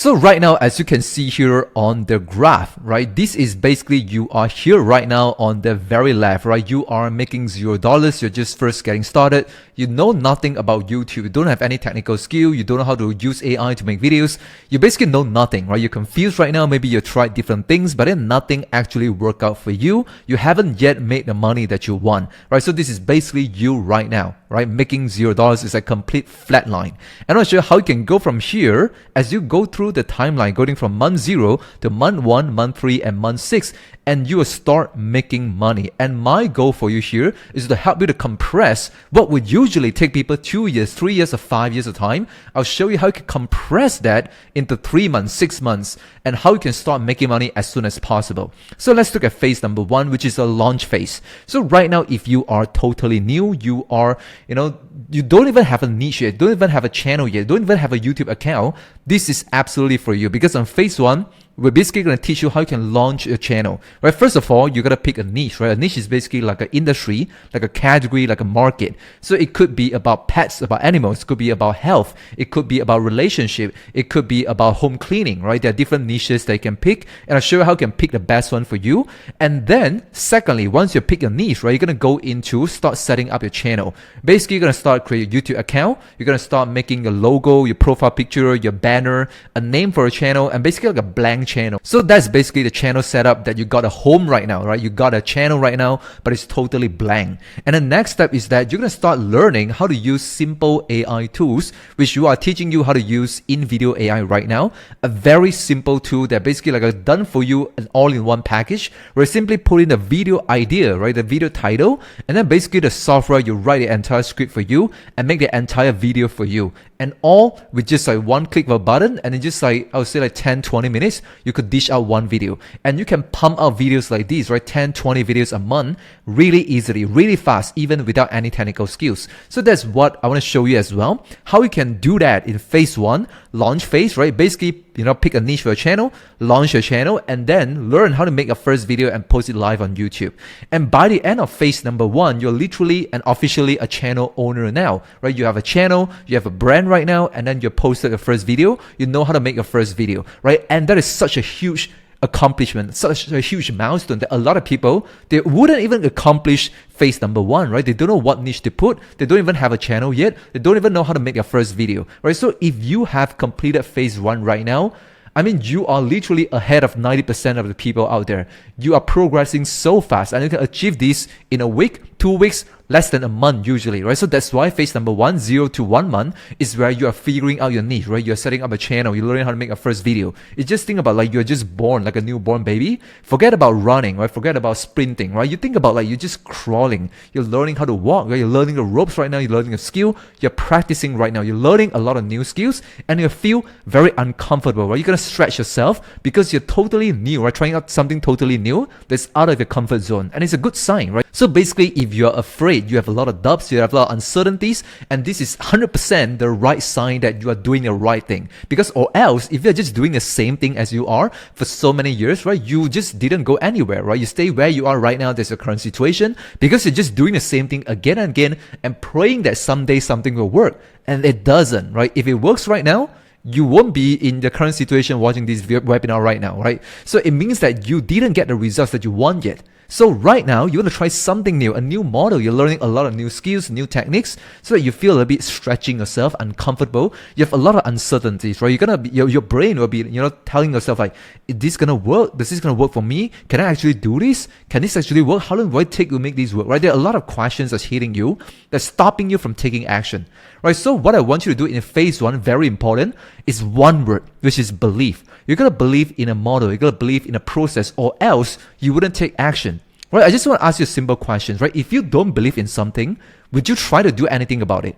So right now, as you can see here on the graph, right, this is basically you are here right now on the very left, right? You are making $0. You're just first getting started. You know nothing about YouTube. You don't have any technical skill. You don't know how to use AI to make videos. You basically know nothing, right? You're confused right now. Maybe you tried different things, but then nothing actually worked out for you. You haven't yet made the money that you want, right? So this is basically you right now, right? Making $0 is a complete flat line. And I'll show you how you can go from here as you go through the timeline, going from month 0 to month 1, month 3, and month 6, and you will start making money. And my goal for you here is to help you to compress what would usually take people 2 years, 3 years, or 5 years of time. I'll show you how you can compress that into 3 months, 6 months, and how you can start making money as soon as possible. So let's look at phase number 1, which is a launch phase. So right now, if you are totally new, you are, you don't even have a niche yet, don't even have a channel yet, don't even have a YouTube account, this is absolutely for you, because on phase 1, we're basically going to teach you how you can launch a channel, right? First of all, you got to pick a niche, right? A niche is basically like an industry, like a category, like a market. So it could be about pets, about animals. It could be about health. It could be about relationship. It could be about home cleaning, right? There are different niches that you can pick, and I'll show you how you can pick the best one for you. And then secondly, once you pick a niche, right, you're going to go into start setting up your channel. Basically, you're going to start create a YouTube account. You're going to start making your logo, your profile picture, your banner, a name for a channel, and basically like a blank channel. So that's basically the channel setup that you got a home right now, right? You got a channel right now, but it's totally blank. And the next step is that you're going to start learning how to use simple AI tools, which you are teaching you how to use in video AI right now. A very simple tool that basically like a done for you an all-in-one package where you simply put in the video idea, right? The video title, and then basically the software, you write the entire script for you and make the entire video for you. And all with just like one click of a button, and in just like, I would say like 10-20 minutes, you could dish out one video. And you can pump out videos like these, right? 10-20 videos a month really easily, really fast, even without any technical skills. So that's what I want to show you as well, how you can do that in phase 1, launch phase, right? Basically, pick a niche for your channel, launch your channel, and then learn how to make a first video and post it live on YouTube. And by the end of phase number 1, you're literally and officially a channel owner now, right? You have a channel, you have a brand right now, and then you posted your first video, you know how to make your first video, right? And that is such a huge accomplishment, such a huge milestone that a lot of people, they wouldn't even accomplish phase number 1, right? They don't know what niche to put. They don't even have a channel yet. They don't even know how to make their first video, right? So if you have completed phase 1 right now, I mean, you are literally ahead of 90% of the people out there. You are progressing so fast, and you can achieve this in a week, 2 weeks, less than a month usually, right? So that's why phase number 1, 0 to 1 month, is where you are figuring out your niche, right? You're setting up a channel, you're learning how to make a first video. You just think about like you're just born, like a newborn baby. Forget about running, right? Forget about sprinting, right? You think about like you're just crawling. You're learning how to walk, right? You're learning the ropes right now. You're learning a skill. You're practicing right now. You're learning a lot of new skills, and you feel very uncomfortable, right? You're gonna stretch yourself because you're totally new, right? Trying out something totally new that's out of your comfort zone, and it's a good sign, right? So basically, if you're afraid, you have a lot of doubts, you have a lot of uncertainties, and this is 100% the right sign that you are doing the right thing. Because or else, if you're just doing the same thing as you are for so many years, right, you just didn't go anywhere, right? You stay where you are right now. There's your current situation because you're just doing the same thing again and again and praying that someday something will work, and it doesn't, right? If it works right now, you won't be in the current situation watching this webinar right now, right? So it means that you didn't get the results that you want yet. So right now, you want to try something new, a new model. You're learning a lot of new skills, new techniques, so that you feel a bit stretching yourself, uncomfortable. You have a lot of uncertainties, right? You're gonna be, your brain will be, telling yourself like, is this gonna work? Is this gonna work for me? Can I actually do this? Can this actually work? How long will it take to make this work, right? There are a lot of questions that's hitting you, that's stopping you from taking action, right? So what I want you to do in phase 1, very important, is one word, which is belief. You're gonna believe in a model, you're gonna believe in a process, or else you wouldn't take action. Right, I just want to ask you simple questions, right? If you don't believe in something, would you try to do anything about it?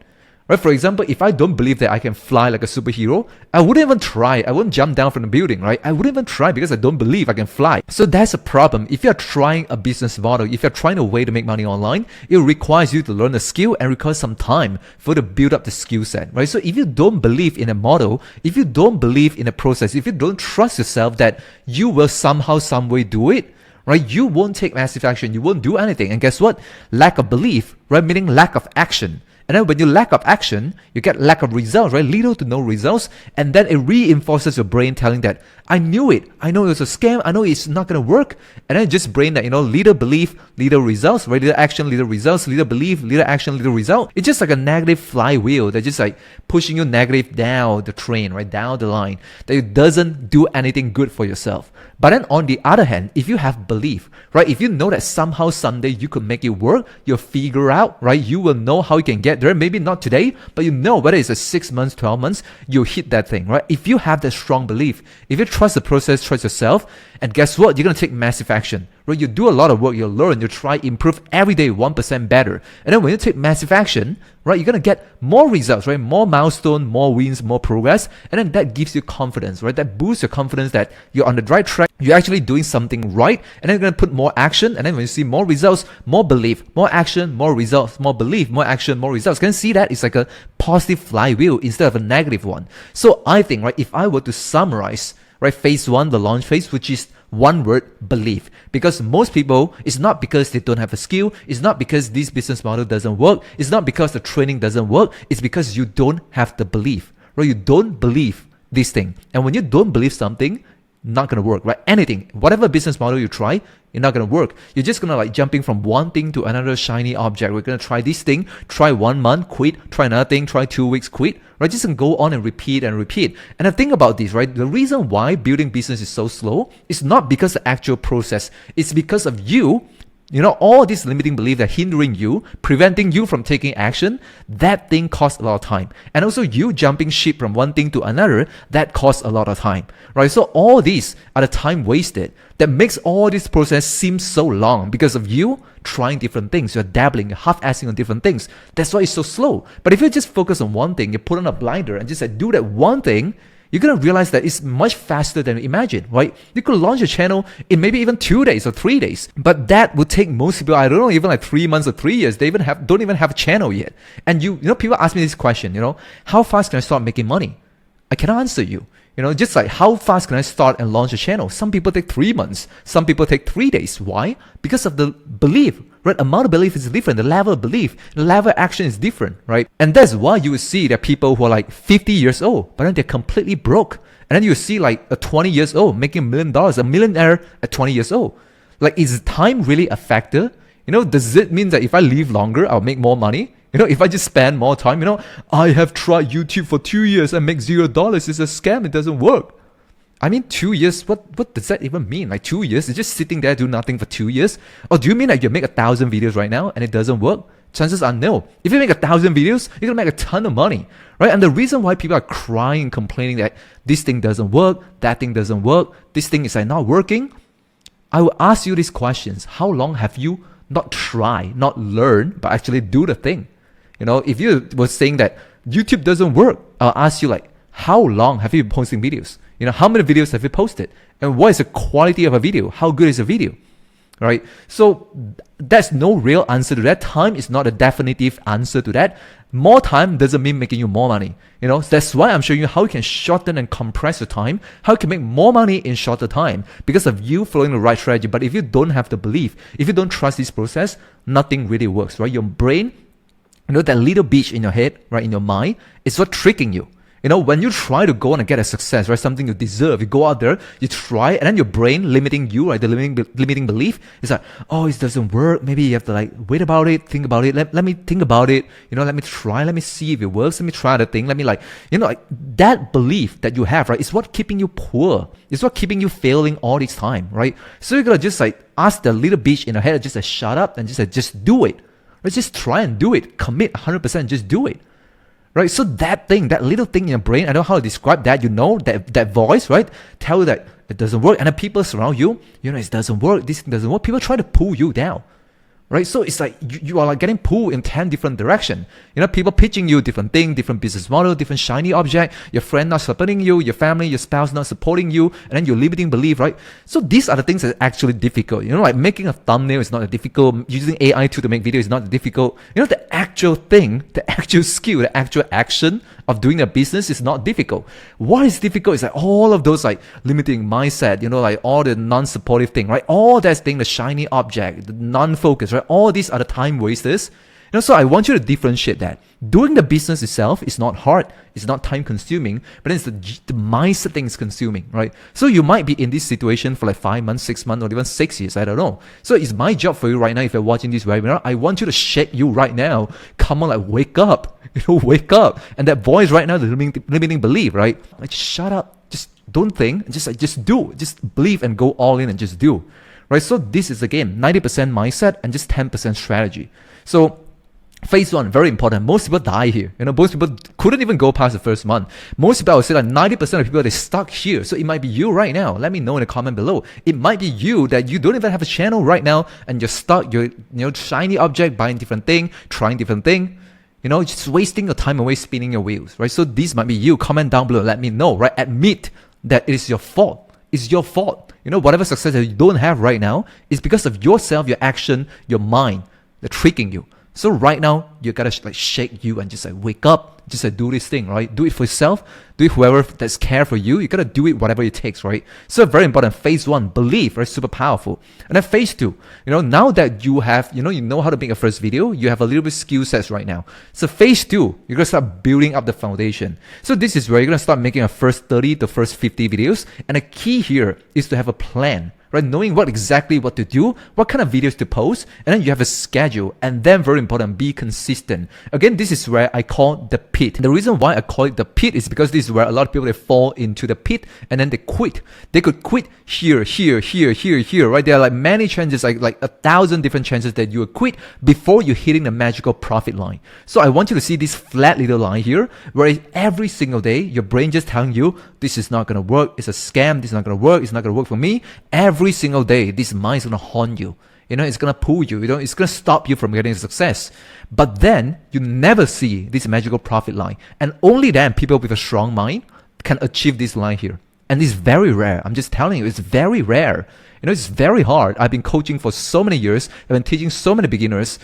Right? For example, if I don't believe that I can fly like a superhero, I wouldn't even try. I wouldn't jump down from the building, right? I wouldn't even try because I don't believe I can fly. So that's a problem. If you're trying a business model, if you're trying a way to make money online, it requires you to learn a skill and requires some time for you to build up the skill set, right? So if you don't believe in a model, if you don't believe in a process, if you don't trust yourself that you will somehow, some way do it, right, you won't take massive action. You won't do anything. And guess what? Lack of belief, right, meaning lack of action. And then when you lack of action, you get lack of results, right? Little to no results. And then it reinforces your brain telling that, I knew it. I know it's a scam. I know it's not going to work. And then just brain that, little belief, little results, right? Little action, little results, little belief, little action, little result. It's just like a negative flywheel that's just like pushing you negative down the train, right? Down the line, that it doesn't do anything good for yourself. But then on the other hand, if you have belief, right? If you know that somehow someday you could make it work, you'll figure out, right? You will know how you can get there. Maybe not today, but you know whether it's a 6 months, 12 months, you'll hit that thing, right? If you have that strong belief, if you trust the process, trust yourself, and guess what? You're going to take massive action, right? You do a lot of work, you learn, you try, improve every day 1% better. And then when you take massive action, right, you're going to get more results, right? More milestone, more wins, more progress. And then that gives you confidence, right? That boosts your confidence that you're on the right track. You're actually doing something right. And then you're going to put more action. And then when you see more results, more belief, more action, more results, more belief, more action, more results. Can you see that? It's like a positive flywheel instead of a negative one. So I think, right, if I were to summarize, right, phase one, the launch phase, which is one word, belief. Because most people, it's not because they don't have a skill, it's not because this business model doesn't work, it's not because the training doesn't work, it's because you don't have the belief, right? You don't believe this thing. And when you don't believe something, not gonna work, right? Anything, whatever business model you try, you're not gonna work. You're just gonna like jumping from one thing to another shiny object. We're gonna try this thing, try 1 month, quit, try another thing, try 2 weeks, quit, right? Just gonna go on and repeat and repeat. And the thing about this, right? The reason why building business is so slow is not because of the actual process. It's because of you. All this limiting belief that hindering you, preventing you from taking action, that thing costs a lot of time. And also you jumping ship from one thing to another, that costs a lot of time, right? So all these are the time wasted that makes all this process seem so long because of you trying different things. You're dabbling, you're half-assing on different things. That's why it's so slow. But if you just focus on one thing, you put on a blinder and just like do that one thing, you're going to realize that it's much faster than you imagine, right? You could launch a channel in maybe even 2 days or 3 days, but that would take most people, I don't know, even like 3 months or 3 years. They don't even have a channel yet. And people ask me this question, how fast can I start making money? I cannot answer you. Just like how fast can I start and launch a channel? Some people take 3 months. Some people take 3 days. Why? Because of the belief, right? Amount of belief is different. The level of belief, the level of action is different, right? And that's why you will see that people who are like 50 years old, but then they're completely broke. And then you see like a 20 years old making $1 million, a millionaire at 20 years old. Like, is time really a factor? Does it mean that if I live longer, I'll make more money? If I just spend more time, I have tried YouTube for 2 years and make $0. It's a scam. It doesn't work. I mean, 2 years, what does that even mean? Like 2 years? It's just sitting there doing nothing for 2 years? Or do you mean that you make 1,000 videos right now and it doesn't work? Chances are no. If you make 1,000 videos, you're going to make a ton of money, right? And the reason why people are crying, complaining that this thing doesn't work, that thing doesn't work, this thing is like not working, I will ask you these questions. How long have you not try, not learn, but actually do the thing? If you were saying that YouTube doesn't work, I'll ask you like, how long have you been posting videos? How many videos have you posted? And what is the quality of a video? How good is a video? Right? So there's no real answer to that. Time is not a definitive answer to that. More time doesn't mean making you more money. That's why I'm showing you how you can shorten and compress your time, how you can make more money in shorter time because of you following the right strategy. But if you don't have the belief, if you don't trust this process, nothing really works, right? Your brain, that little bitch in your head, right, in your mind, is what tricking you. When you try to go on and get a success, right, something you deserve, you go out there, you try, and then your brain limiting you, right, the limiting belief is like, oh, it doesn't work. Maybe you have to like wait about it, think about it. Let me think about it. Let me try. Let me see if it works. Let me try the thing. Let me like that belief that you have, right, is what keeping you poor. It's what keeping you failing all this time, right? So you gotta just like ask the little bitch in your head, just shut up and just do it. Let's just try and do it. Commit 100%. Just do it. Right? So that thing, that little thing in your brain, I don't know how to describe that. That voice, right? Tell you that it doesn't work. And the people surround you, it doesn't work. This doesn't work. People try to pull you down. Right? So it's like you are like getting pulled in 10 different directions. People pitching you different thing, different business model, different shiny object, your friend not supporting you, your family, your spouse not supporting you, and then your limiting belief, right? So these are the things that are actually difficult. Like making a thumbnail is not that difficult. Using AI tool to make video is not that difficult. The actual thing, the actual skill, the actual action of doing a business is not difficult. What is difficult is like all of those like limiting mindset, like all the non-supportive thing, right? All that thing, the shiny object, the non-focus, right? All these are the time wasters. So I want you to differentiate that. Doing the business itself is not hard, it's not time consuming, but then it's the mindset thing is consuming, right? So you might be in this situation for like 5 months, 6 months, or even 6 years, I don't know. So it's my job for you right now, if you're watching this webinar, I want you to shake you right now. Come on, like wake up, wake up. And that voice right now, the limiting belief, right? Like shut up, just don't think, just do, just believe and go all in and just do, right? So this is again 90% mindset and just 10% strategy. So phase one, very important. Most people die here. Most people couldn't even go past the first month. Most people, I would say like 90% of people, they're stuck here. So it might be you right now. Let me know in the comment below. It might be you that you don't even have a channel right now and you're stuck. You're, shiny object, buying different thing, trying different thing. Just wasting your time away spinning your wheels, right? So this might be you. Comment down below. Let me know, right? Admit that it is your fault. It's your fault. Whatever success that you don't have right now is because of yourself, your action, your mind. They're tricking you. So right now, you gotta like shake you and just like wake up, just like do this thing, right? Do it for yourself, do it whoever that's care for you. You gotta do it whatever it takes, right? So very important. Phase one, belief, right? Super powerful. And then phase two, now that you have, you know how to make a first video, you have a little bit skill sets right now. So phase two, you're gonna start building up the foundation. So this is where you're gonna start making a first 30 to first 50 videos. And the key here is to have a plan. Right, knowing exactly what to do, what kind of videos to post, and then you have a schedule, and then very important, be consistent. Again, this is where I call the pit. The reason why I call it the pit is because this is where a lot of people, they fall into the pit and then they quit. They could quit here, right? There are like many chances, like 1,000 different chances that you will quit before you're hitting the magical profit line. So I want you to see this flat little line here, where every single day, your brain just telling you, this is not gonna work, it's a scam, this is not gonna work, it's not gonna work for me. Every single day, this mind is gonna haunt you. It's gonna pull you. It's gonna stop you from getting success. But then you never see this magical profit line, and only then people with a strong mind can achieve this line here. And it's very rare. I'm just telling you, it's very rare. It's very hard. I've been coaching for so many years. I've been teaching so many beginners.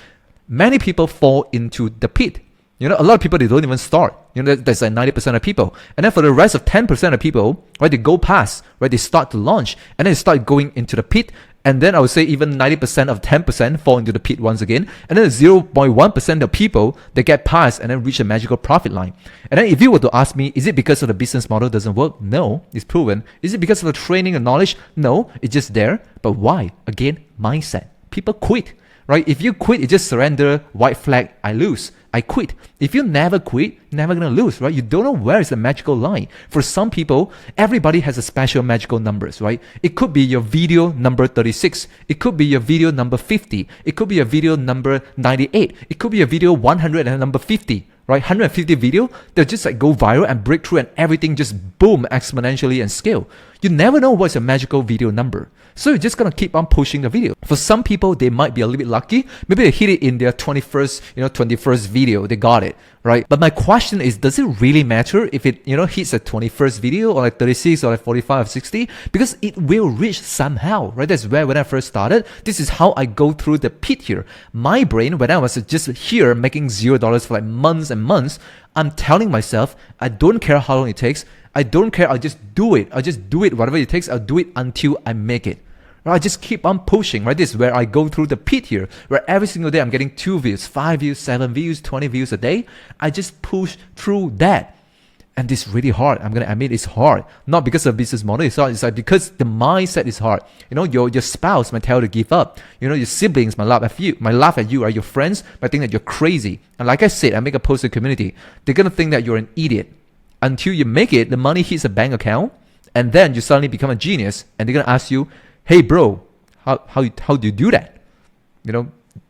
Many people fall into the pit. A lot of people, they don't even start. That's like 90% of people. And then for the rest of 10% of people, right, they go past, right, they start to launch, and then they start going into the pit. And then I would say even 90% of 10% fall into the pit once again. And then 0.1% of people, they get past and then reach a magical profit line. And then if you were to ask me, is it because of the business model doesn't work? No, it's proven. Is it because of the training and knowledge? No, it's just there. But why? Again, mindset. People quit. Right? If you quit, you just surrender, white flag, I lose. I quit. If you never quit, you're never gonna lose, right? You don't know where is the magical line. For some people, everybody has a special magical numbers, right? It could be your video number 36. It could be your video number 50. It could be your video number 98. It could be your video 100 and number 50. Right, 150 video, they'll just like go viral and break through and everything just boom exponentially and scale. You never know what's a magical video number. So you're just gonna keep on pushing the video. For some people, they might be a little bit lucky. Maybe they hit it in their 21st video, they got it, right? But my question is, does it really matter if it, hits a 21st video or like 36 or like 45 or 60? Because it will reach somehow, right? That's where when I first started, this is how I go through the pit here. My brain, when I was just here making $0 for like months and months, I'm telling myself, I don't care how long it takes. I don't care. I'll just do it. I'll just do it. Whatever it takes, I'll do it until I make it. Right? I just keep on pushing, right? This is where I go through the pit here, where every single day I'm getting 2 views, 5 views, 7 views, 20 views a day. I just push through that. And this is really hard. I'm going to admit it's hard. Not because of business model. It's hard. It's like because the mindset is hard. Your spouse might tell you to give up. Your siblings might laugh at you. Right? Your friends might think that you're crazy. And like I said, I make a post in the community. They're going to think that you're an idiot. Until you make it, the money hits a bank account. And then you suddenly become a genius. And they're going to ask you, hey, bro, how do you do that?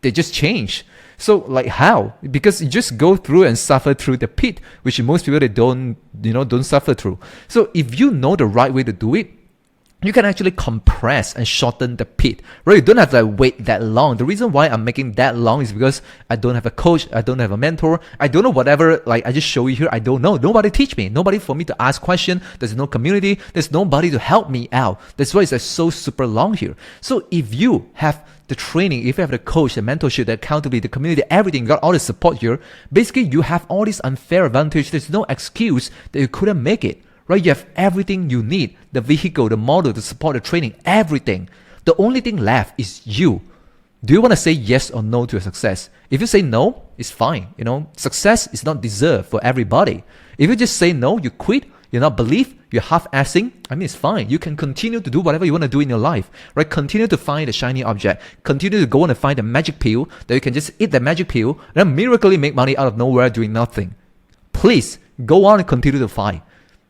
They just change. So like how? Because you just go through and suffer through the pit, which most people, they don't suffer through. So if you know the right way to do it, you can actually compress and shorten the pit, right? You don't have to wait that long. The reason why I'm making that long is because I don't have a coach, I don't have a mentor, I don't know whatever, like I just show you here, I don't know. Nobody teach me, nobody for me to ask questions, there's no community, there's nobody to help me out. That's why it's like so super long here. So if you have the training, if you have the coach, the mentorship, the accountability, the community, everything, you got all the support here, basically you have all this unfair advantage. There's no excuse that you couldn't make it. Right? You have everything you need, the vehicle, the model, the support, the training, everything. The only thing left is you. Do you want to say yes or no to your success? If you say no, it's fine. Success is not deserved for everybody. If you just say no, you quit, you're not believe, you're half-assing, it's fine. You can continue to do whatever you want to do in your life, right? Continue to find the shiny object. Continue to go and find the magic pill that you can just eat the magic pill and then miraculously make money out of nowhere doing nothing. Please go on and continue to find.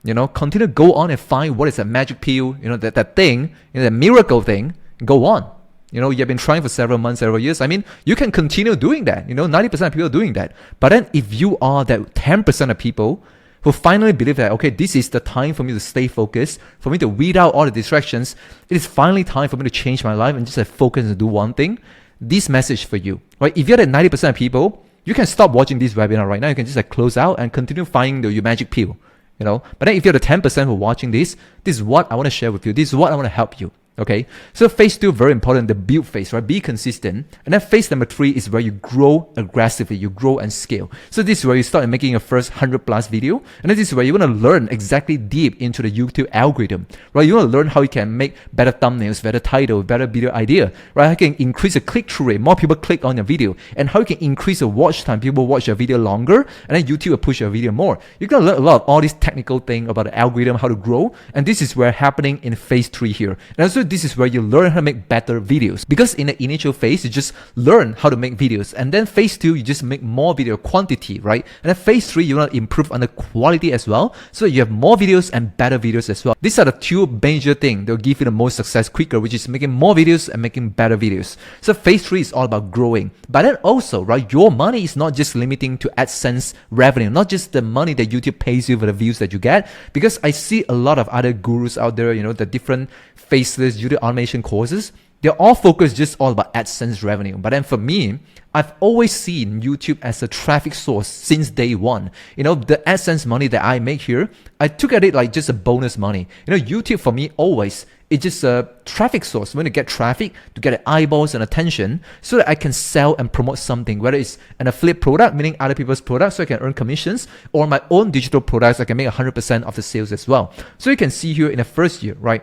Continue to go on and find what is that magic pill, that thing, that miracle thing. Go on. You've been trying for several months, several years. You can continue doing that. 90% of people are doing that. But then if you are that 10% of people who finally believe that, okay, this is the time for me to stay focused, for me to weed out all the distractions, it is finally time for me to change my life and just focus and do one thing, this message for you, right? If you're the 90% of people, you can stop watching this webinar right now. You can just close out and continue finding your magic pill, But then if you're the 10% who are watching this is what I want to share with you. This is what I want to help you. Okay, so phase 2, very important, the build phase, right? Be consistent. And then phase number 3 is where you grow aggressively, you grow and scale. So this is where you start making your first 100 plus video. And then this is where you want to learn exactly deep into the YouTube algorithm, right? You want to learn how you can make better thumbnails, better title, better video idea, right? How you can increase the click-through rate, more people click on your video, and how you can increase the watch time, people watch your video longer, and then YouTube will push your video more. You're going to learn a lot of all these technical things about the algorithm, how to grow. And this is where happening in phase 3 here. And also this is where you learn how to make better videos, because in the initial phase you just learn how to make videos, and then phase 2 you just make more video quantity, right? And then phase 3 you want to improve on the quality as well, so you have more videos and better videos as well. These are the 2 major things that will give you the most success quicker, which is making more videos and making better videos. So phase 3 is all about growing. But then also, right, your money is not just limiting to AdSense revenue, not just the money that YouTube pays you for the views that you get, because I see a lot of other gurus out there, the different faceless YouTube automation courses, they're all focused just all about AdSense revenue. But then for me, I've always seen YouTube as a traffic source since day one. The AdSense money that I make here, I took at it like just a bonus money. YouTube for me always, it's just a traffic source. When to get traffic, to get eyeballs and attention, so that I can sell and promote something, whether it's an affiliate product, meaning other people's products, so I can earn commissions, or my own digital products, I can make 100% of the sales as well. So you can see here in the first year, right,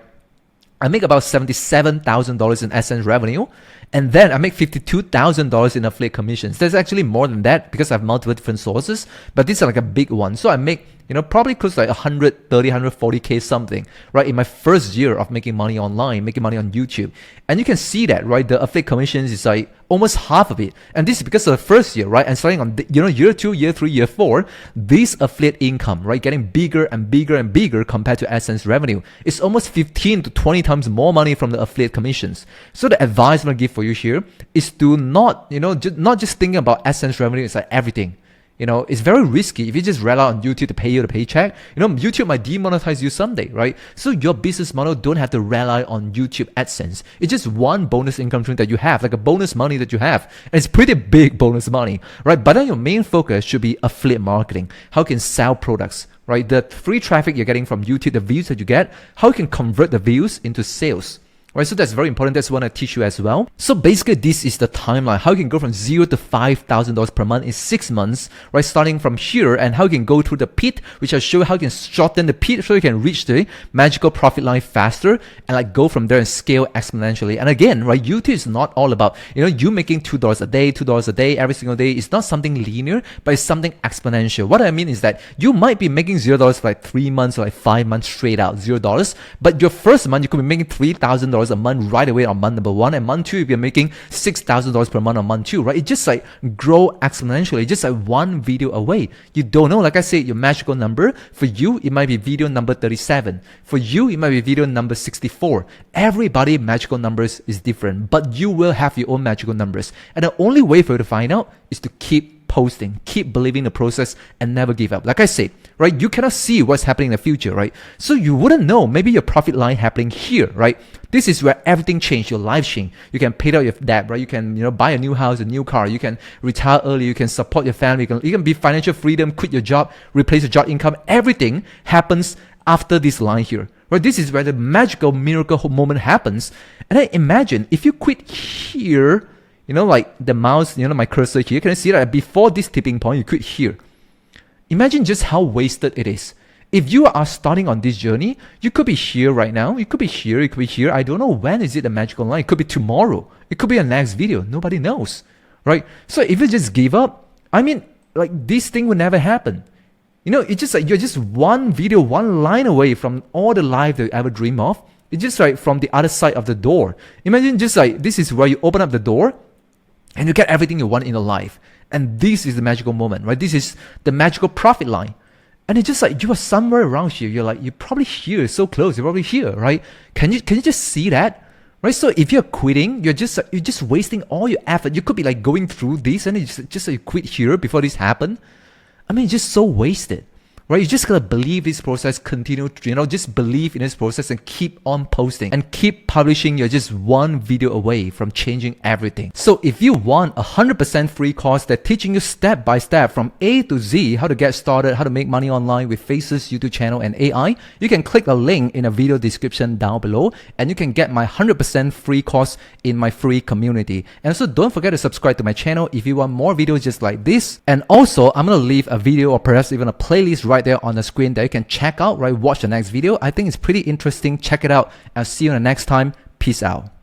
I make about $77,000 in AdSense revenue, and then I make $52,000 in affiliate commissions. There's actually more than that because I have multiple different sources, but these are like a big one. So I make probably close to like 130, 140K something, right? In my first year of making money online, making money on YouTube. And you can see that, right? The affiliate commissions is like almost half of it. And this is because of the first year, right? And starting on, year 2, year 3, year 4, this affiliate income, right? Getting bigger and bigger and bigger compared to AdSense revenue. It's almost 15 to 20 times more money from the affiliate commissions. So the advice I'm going to give for you here is to not, not just thinking about AdSense revenue, it's like everything. It's very risky if you just rely on YouTube to pay you the paycheck. YouTube might demonetize you someday, right? So your business model don't have to rely on YouTube AdSense. It's just one bonus income stream that you have, like a bonus money that you have. And it's pretty big bonus money, right? But then your main focus should be affiliate marketing. How you can sell products, right? The free traffic you're getting from YouTube, the views that you get, how you can convert the views into sales. Right, so that's very important. That's what I teach you as well. So basically, this is the timeline. How you can go from $0 to $5,000 per month in 6 months, right? Starting from here, and how you can go through the pit, which I'll show you how you can shorten the pit so you can reach the magical profit line faster, and like go from there and scale exponentially. And again, right, YouTube is not all about, you making $2 a day, $2 a day, every single day. It's not something linear, but it's something exponential. What I mean is that you might be making $0 for like 3 months or like 5 months straight out, $0. But your first month, you could be making $3,000 a month right away on month number 1, and month 2 if you're making $6,000 per month on month 2, right? It just like grow exponentially, just like one video away. You don't know, like I said, your magical number for you, it might be video number 37. For you, it might be video number 64. Everybody magical numbers is different, but you will have your own magical numbers, and the only way for you to find out is to keep posting, keep believing the process, and never give up. Like I said, right, you cannot see what's happening in the future, right? So you wouldn't know maybe your profit line happening here, right? This is where everything changed, your life changed. You can pay out your debt, right? You can, buy a new house, a new car. You can retire early. You can support your family. You can be financial freedom, quit your job, replace your job income. Everything happens after this line here, right? This is where the magical miracle moment happens. And then imagine if you quit here, like the mouse, my cursor here, can you see that before this tipping point, you quit here? Imagine just how wasted it is. If you are starting on this journey, you could be here right now. You could be here. You could be here. I don't know when is it the magical line. It could be tomorrow. It could be a next video. Nobody knows, right? So if you just give up, I mean, like this thing will never happen. You know, it's just like you're just one video, one line away from all the life that you ever dream of. It's just like from the other side of the door. Imagine just like this is where you open up the door and you get everything you want in your life. And this is the magical moment, right? This is the magical profit line. And it's just like you are somewhere around here. You're probably here, so close. You're probably here, right? Can you just see that? Right? So if you're quitting, you're just wasting all your effort. You could be like going through this and it's just like you quit here before this happened. I mean, it's just so wasted. Right? You just gotta believe this process, continue, just believe in this process and keep on posting and keep publishing. You're just one video away from changing everything. So if you want a 100% free course that's teaching you step by step from A to Z, how to get started, how to make money online with Faceless YouTube channel and AI, you can click the link in the video description down below and you can get my 100% free course in my free community. And also don't forget to subscribe to my channel if you want more videos just like this. And also I'm gonna leave a video or perhaps even a playlist right there on the screen that you can check out, right? Watch the next video. I think it's pretty interesting. Check it out. I'll see you in the next time. Peace out.